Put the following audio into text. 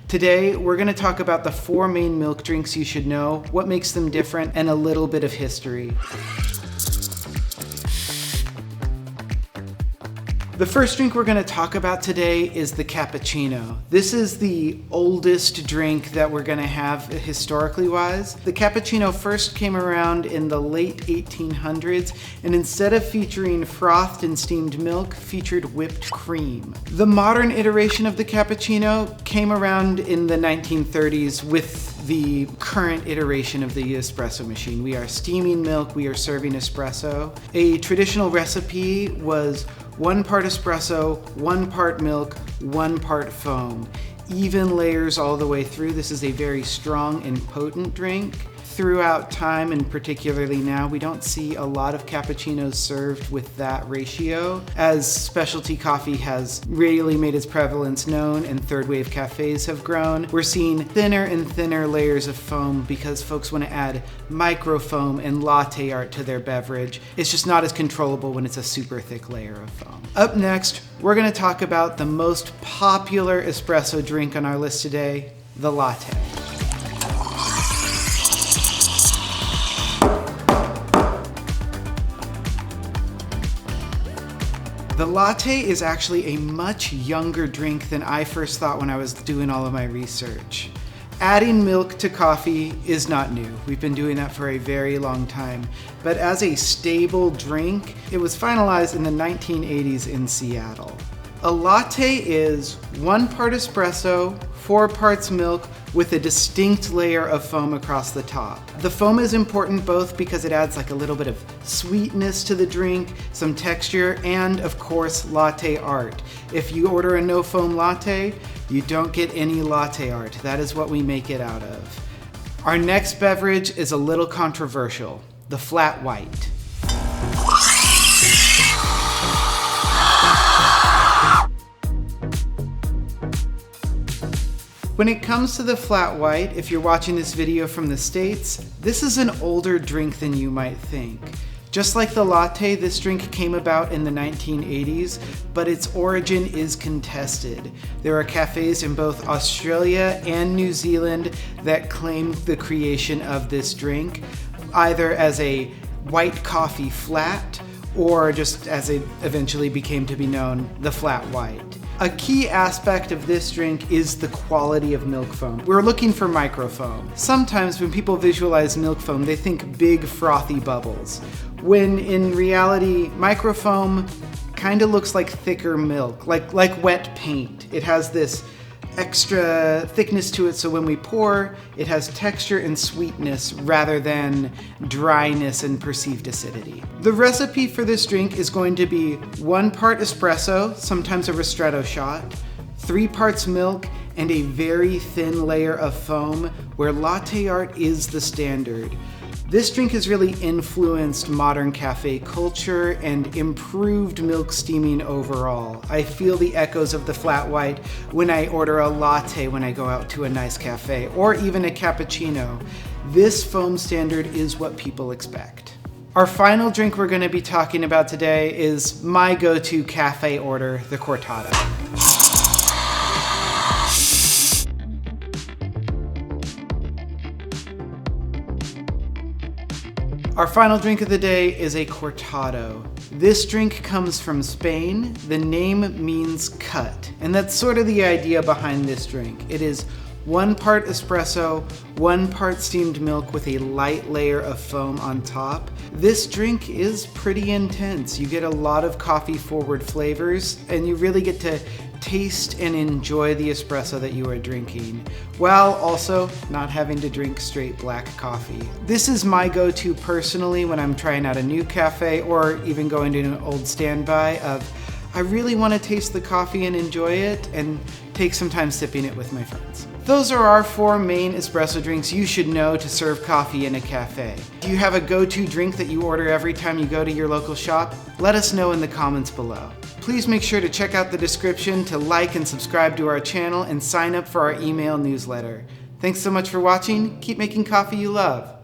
Today, we're going to talk about the 4 main milk drinks you should know, what makes them different, and a little bit of history. The first drink we're going to talk about today is the cappuccino. This is the oldest drink that we're going to have historically wise. The cappuccino first came around in the late 1800s, and instead of featuring frothed and steamed milk, featured whipped cream. The modern iteration of the cappuccino came around in the 1930s with the current iteration of the espresso machine. We are steaming milk, we are serving espresso. A traditional recipe was 1 part espresso, 1 part milk, 1 part foam. Even layers all the way through. This is a very strong and potent drink. Throughout time, and particularly now, we don't see a lot of cappuccinos served with that ratio. As specialty coffee has really made its prevalence known and third wave cafes have grown, we're seeing thinner and thinner layers of foam because folks want to add micro foam and latte art to their beverage. It's just not as controllable when it's a super thick layer of foam. Up next, we're going to talk about the most popular espresso drink on our list today, the latte. The latte is actually a much younger drink than I first thought when I was doing all of my research. Adding milk to coffee is not new. We've been doing that for a very long time. But as a stable drink, it was finalized in the 1980s in Seattle. A latte is 1 part espresso, 4 parts milk, with a distinct layer of foam across the top. The foam is important both because it adds like a little bit of sweetness to the drink, some texture, and of course, latte art. If you order a no foam latte, you don't get any latte art. That is what we make it out of. Our next beverage is a little controversial, the flat white. When it comes to the flat white, if you're watching this video from the States, this is an older drink than you might think. Just like the latte, this drink came about in the 1980s, but its origin is contested. There are cafes in both Australia and New Zealand that claim the creation of this drink, either as a white coffee flat, or just as it eventually became to be known, the flat white. A key aspect of this drink is the quality of milk foam. We're looking for microfoam. Sometimes when people visualize milk foam, they think big frothy bubbles, when in reality, microfoam kind of looks like thicker milk, like wet paint. It has this extra thickness to it, so when we pour, it has texture and sweetness rather than dryness and perceived acidity. The recipe for this drink is going to be 1 part espresso, sometimes a ristretto shot, 3 parts milk, and a very thin layer of foam where latte art is the standard. This drink has really influenced modern cafe culture and improved milk steaming overall. I feel the echoes of the flat white when I order a latte when I go out to a nice cafe, or even a cappuccino. This foam standard is what people expect. Our final drink we're going to be talking about today is my go-to cafe order, the Cortado. Our final drink of the day is a Cortado. This drink comes from Spain. The name means cut, and that's sort of the idea behind this drink. It is 1 part espresso, 1 part steamed milk with a light layer of foam on top. This drink is pretty intense. You get a lot of coffee-forward flavors, and you really get to taste and enjoy the espresso that you are drinking, while also not having to drink straight black coffee. This is my go-to personally when I'm trying out a new cafe or even going to an old standby of, I really want to taste the coffee and enjoy it and take some time sipping it with my friends. Those are our 4 main espresso drinks you should know to serve coffee in a cafe. Do you have a go-to drink that you order every time you go to your local shop? Let us know in the comments below. Please make sure to check out the description to like and subscribe to our channel and sign up for our email newsletter. Thanks so much for watching. Keep making coffee you love.